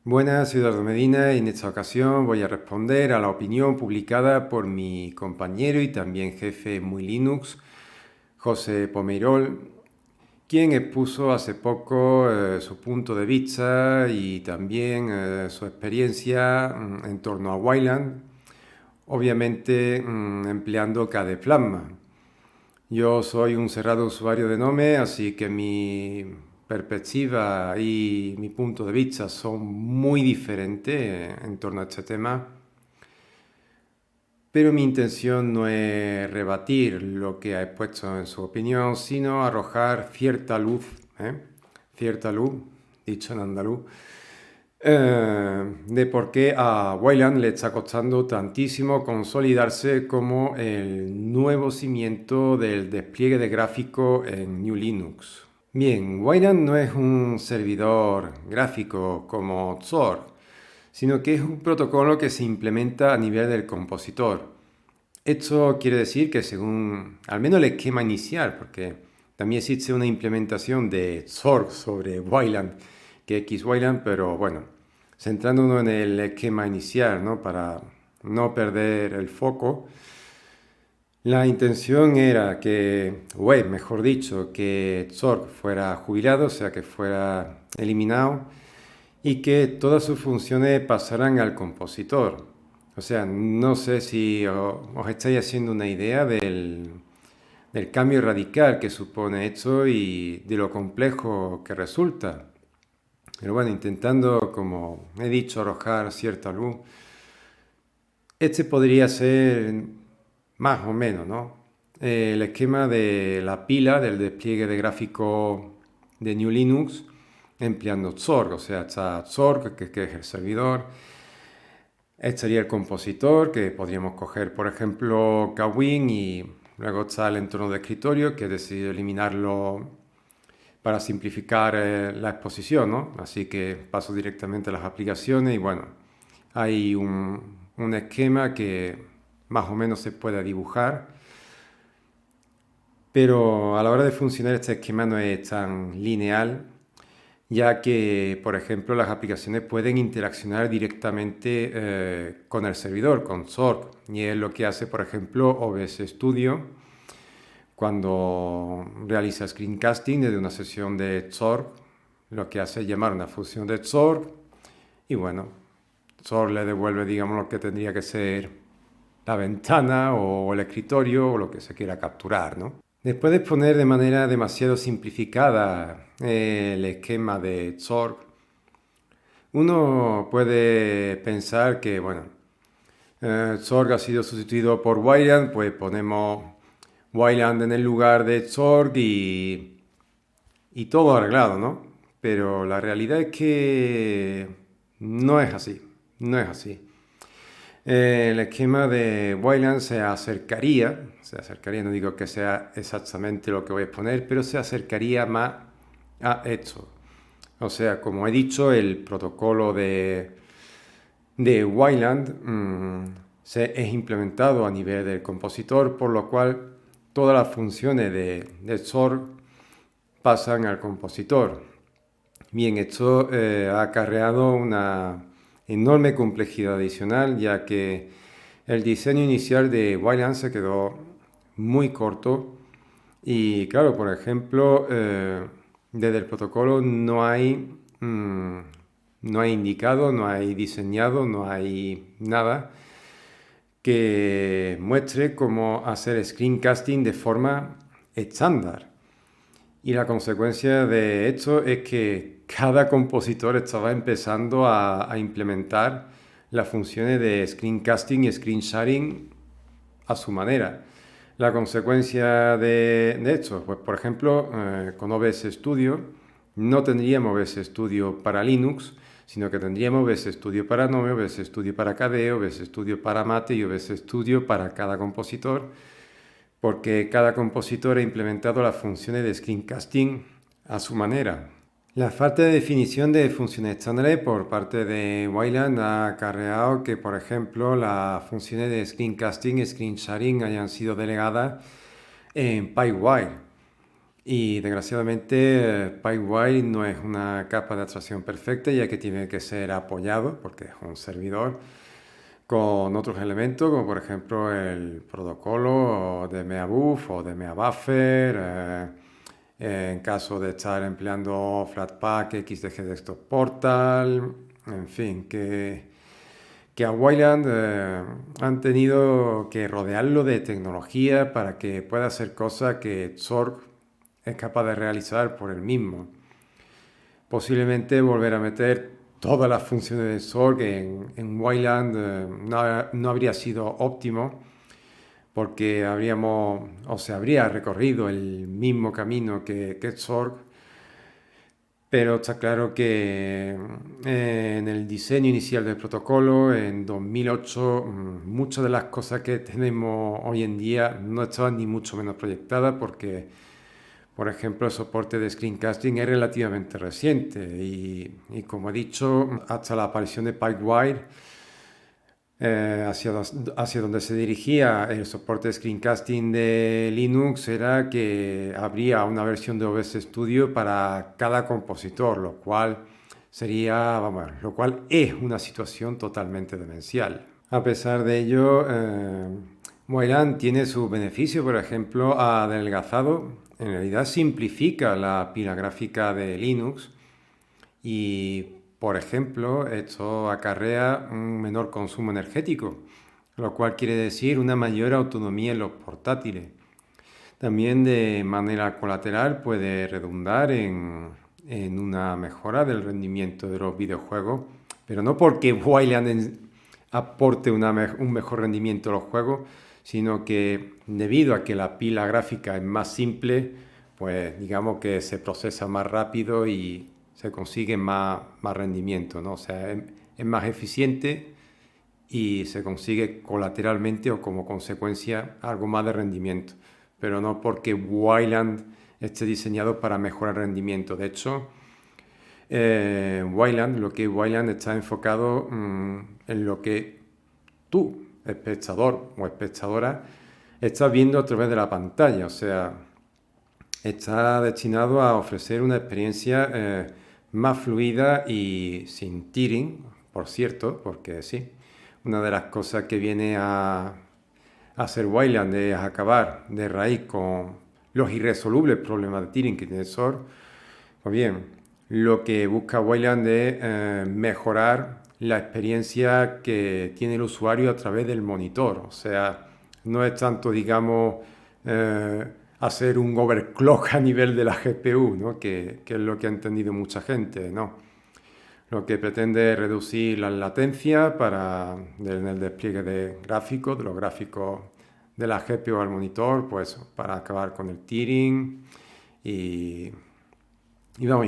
Buenas, soy Eduardo Medina y en esta ocasión voy a responder a la opinión publicada por mi compañero y también jefe en Muy Linux, José Pomeirol, quien expuso hace poco su punto de vista y también su experiencia en torno a Wayland, obviamente empleando KDE-Plasma. Yo soy un cerrado usuario de Nome, así que mi perspectiva y mi punto de vista son muy diferentes en torno a este tema, pero mi intención no es rebatir lo que ha expuesto en su opinión, sino arrojar cierta luz, cierta luz, dicho en andaluz, de por qué a Wayland le está costando tantísimo consolidarse como el nuevo cimiento del despliegue de gráfico en New Linux. Bien, Wayland no es un servidor gráfico como Xorg, sino que es un protocolo que se implementa a nivel del compositor. Esto quiere decir que según, al menos el esquema inicial, porque también existe una implementación de Xorg sobre Wayland, que es Xwayland, pero bueno, centrándonos en el esquema inicial, ¿no? Para no perder el foco, la intención era que, o mejor dicho, que Xorg fuera jubilado, o sea, que fuera eliminado y que todas sus funciones pasaran al compositor. O sea, no sé si os estáis haciendo una idea del cambio radical que supone esto y de lo complejo que resulta. Pero bueno, intentando, como he dicho, arrojar cierta luz, este podría ser más o menos, ¿no? El esquema de la pila del despliegue de gráfico de New Linux empleando Xorg, o sea, está Xorg, que es el servidor, estaría el compositor, que podríamos coger, por ejemplo, Kwin, y luego está el entorno de escritorio, que he decidido eliminarlo para simplificar la exposición, ¿no? Así que paso directamente a las aplicaciones y bueno, hay un esquema que más o menos se puede dibujar, pero a la hora de funcionar este esquema no es tan lineal, ya que, por ejemplo, las aplicaciones pueden interaccionar directamente con el servidor, con Xorg, y es lo que hace, por ejemplo, OBS Studio cuando realiza screencasting desde una sesión de Xorg, lo que hace es llamar una función de Xorg y bueno, Xorg le devuelve, digamos, lo que tendría que ser la ventana o el escritorio o lo que se quiera capturar, ¿no? Después de exponer de manera demasiado simplificada el esquema de Xorg, uno puede pensar que, bueno, Xorg ha sido sustituido por Wayland, pues ponemos Wayland en el lugar de Xorg y todo arreglado, ¿no? Pero la realidad es que no es así, no es así. El esquema de Wayland se acercaría, no digo que sea exactamente lo que voy a exponer, pero se acercaría más a esto. O sea, como he dicho, el protocolo de Wayland es implementado a nivel del compositor, por lo cual todas las funciones de Xorg pasan al compositor. Bien, esto ha acarreado una enorme complejidad adicional, ya que el diseño inicial de Wayland se quedó muy corto y claro, por ejemplo, desde el protocolo no hay indicado, no hay diseñado, no hay nada que muestre cómo hacer screencasting de forma estándar. Y la consecuencia de esto es que cada compositor estaba empezando a implementar las funciones de screencasting y screen sharing a su manera. La consecuencia de esto, pues por ejemplo, con OBS Studio no tendríamos OBS Studio para Linux, sino que tendríamos OBS Studio para Nome, OBS Studio para KDE, OBS Studio para Mate y OBS Studio para cada compositor, porque cada compositor ha implementado las funciones de screencasting a su manera. La falta de definición de funciones estándares por parte de Wayland ha acarreado que, por ejemplo, las funciones de screencasting y screen sharing hayan sido delegadas en PyWire. Y desgraciadamente PyWire no es una capa de abstracción perfecta, ya que tiene que ser apoyado, porque es un servidor, con otros elementos, como por ejemplo el protocolo de DMA-Buf o DMA-Buffer, en caso de estar empleando Flatpak, XDG Desktop Portal, en fin, que a Wayland han tenido que rodearlo de tecnología para que pueda hacer cosas que Xorg es capaz de realizar por él mismo. Posiblemente volver a meter todas las funciones de Xorg en Wayland no habría sido óptimo, porque se habría recorrido el mismo camino que Xorg, pero está claro que en el diseño inicial del protocolo, en 2008, muchas de las cosas que tenemos hoy en día no estaban ni mucho menos proyectadas, porque, por ejemplo, el soporte de screencasting es relativamente reciente y como he dicho, hasta la aparición de PyWire, hacia donde se dirigía el soporte de screencasting de Linux era que habría una versión de OBS Studio para cada compositor, lo cual es una situación totalmente demencial. A pesar de ello, Wayland tiene su beneficio, por ejemplo, adelgazado. En realidad simplifica la pila gráfica de Linux y, por ejemplo, esto acarrea un menor consumo energético, lo cual quiere decir una mayor autonomía en los portátiles. También de manera colateral puede redundar en una mejora del rendimiento de los videojuegos, pero no porque Wayland aporte un mejor rendimiento a los juegos, sino que debido a que la pila gráfica es más simple, pues digamos que se procesa más rápido y se consigue más rendimiento, ¿no? O sea, es más eficiente y se consigue colateralmente o como consecuencia algo más de rendimiento, pero no porque Wayland esté diseñado para mejorar rendimiento. De hecho, Wayland está enfocado en lo que tú, espectador o espectadora, estás viendo a través de la pantalla. O sea, está destinado a ofrecer una experiencia más fluida y sin tearing, por cierto, porque sí, una de las cosas que viene a hacer Wayland es acabar de raíz con los irresolubles problemas de tearing que tiene Xorg. Pues bien, lo que busca Wayland es mejorar la experiencia que tiene el usuario a través del monitor. O sea, no es tanto, digamos, hacer un overclock a nivel de la GPU, ¿no? que es lo que ha entendido mucha gente, ¿no? Lo que pretende es reducir la latencia en el despliegue de gráficos, de los gráficos de la GPU al monitor, pues para acabar con el tearing y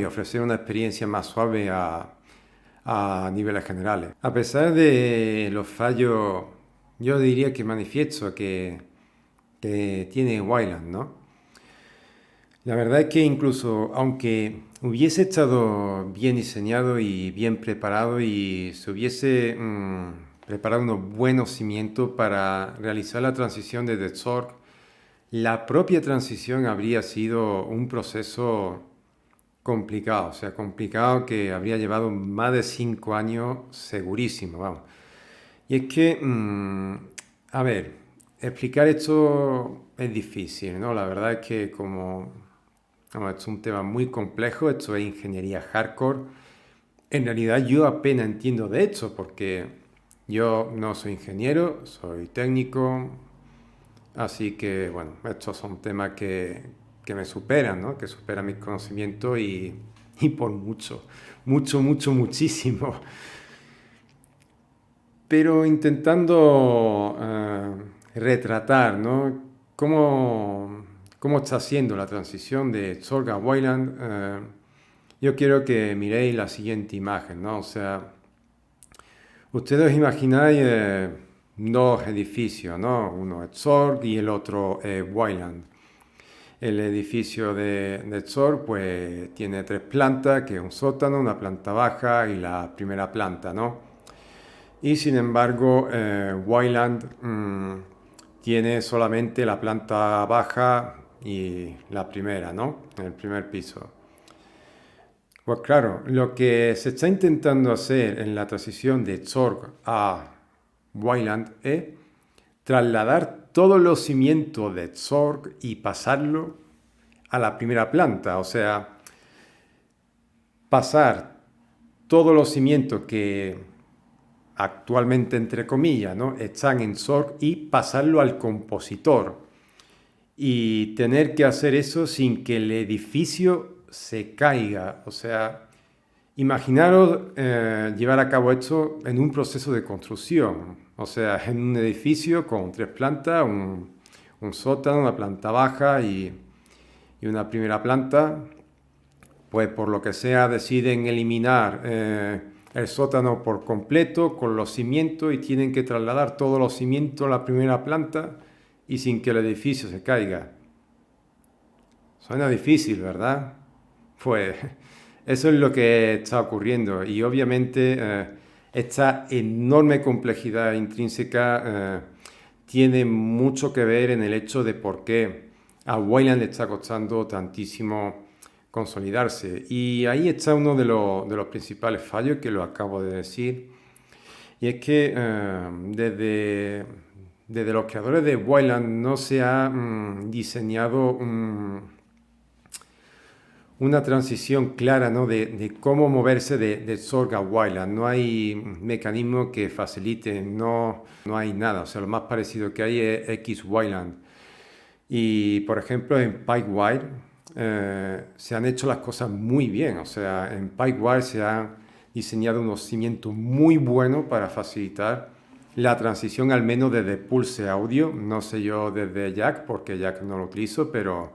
ofrecer una experiencia más suave a niveles generales. A pesar de los fallos, yo diría que manifiesto que tiene Wayland, ¿no? La verdad es que incluso aunque hubiese estado bien diseñado y bien preparado y se hubiese preparado unos buenos cimientos para realizar la transición de Xorg, la propia transición habría sido un proceso complicado, o sea, complicado que habría llevado más de 5 años segurísimo, vamos. Y es que, a ver, explicar esto es difícil, ¿no? La verdad es que esto es un tema muy complejo, esto es ingeniería hardcore. En realidad yo apenas entiendo de esto porque yo no soy ingeniero, soy técnico, así que, bueno, estos son temas que me superan, ¿no? Que superan mis conocimientos y por mucho, mucho, mucho, muchísimo. Pero intentando retratar, ¿no? cómo está siendo la transición de Xorg a Wayland, yo quiero que miréis la siguiente imagen, ¿no? O sea, ustedes os imagináis dos edificios, ¿no? Uno es Xorg y el otro es Wayland. El edificio de Xorg pues tiene 3 plantas, que es un sótano, una planta baja y la primera planta, ¿no? Y sin embargo, Wayland tiene solamente la planta baja y la primera, ¿no? En el primer piso. Pues claro, lo que se está intentando hacer en la transición de Zorg a Wayland es trasladar todos los cimientos de Zorg y pasarlo a la primera planta, o sea, pasar todos los cimientos que actualmente, entre comillas, ¿no?, están en Zorg y pasarlo al compositor. Y tener que hacer eso sin que el edificio se caiga. O sea, imaginaros llevar a cabo esto en un proceso de construcción. O sea, en un edificio con 3 plantas, un sótano, una planta baja y una primera planta. Pues por lo que sea deciden eliminar el sótano por completo con los cimientos y tienen que trasladar todos los cimientos a la primera planta y sin que el edificio se caiga. Suena difícil, ¿verdad? Pues eso es lo que está ocurriendo y obviamente esta enorme complejidad intrínseca tiene mucho que ver en el hecho de por qué a Wayland le está costando tantísimo consolidarse. Y ahí está uno de los principales fallos que lo acabo de decir. Y es que desde los creadores de Wayland no se ha diseñado una transición clara, ¿no?, de cómo moverse de Zorg a Wayland. No hay mecanismo que facilite, no hay nada. O sea, lo más parecido que hay es X Wayland. Y, por ejemplo, en Pipewire se han hecho las cosas muy bien. O sea, en Pipewire se han diseñado unos cimientos muy buenos para facilitar la transición, al menos desde Pulse Audio. No sé yo desde Jack, porque Jack no lo utilizo, pero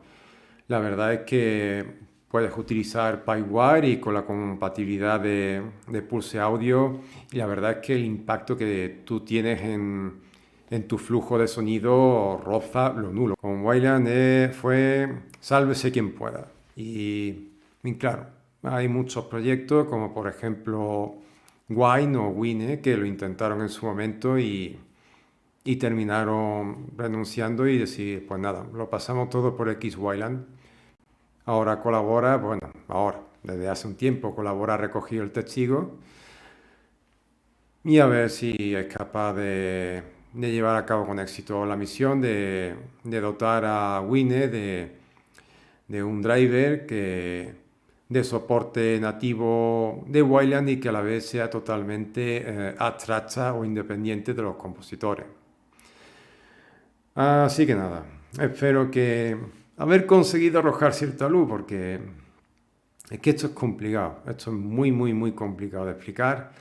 la verdad es que puedes utilizar Pipewire y con la compatibilidad de Pulse Audio. Y la verdad es que el impacto que tú tienes en tu flujo de sonido roza lo nulo. Con Wayland fue sálvese quien pueda. Y claro, hay muchos proyectos como por ejemplo Wine o Wine que lo intentaron en su momento y terminaron renunciando y decir, pues nada, lo pasamos todo por X Wayland. Ahora colabora, bueno, ahora, desde hace un tiempo colabora, ha recogido el testigo y a ver si es capaz de llevar a cabo con éxito la misión de dotar a Wine de un driver de soporte nativo de Wayland y que a la vez sea totalmente abstracta o independiente de los compositores. Así que nada, espero que haber conseguido arrojar cierta luz porque es que esto es complicado, esto es muy, muy, muy complicado de explicar.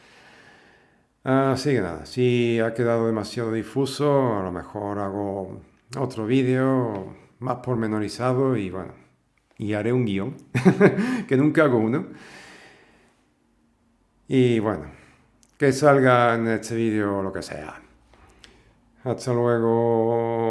Así que nada, si ha quedado demasiado difuso, a lo mejor hago otro vídeo más pormenorizado y bueno, y haré un guión, que nunca hago uno. Y bueno, que salga en este vídeo lo que sea. Hasta luego.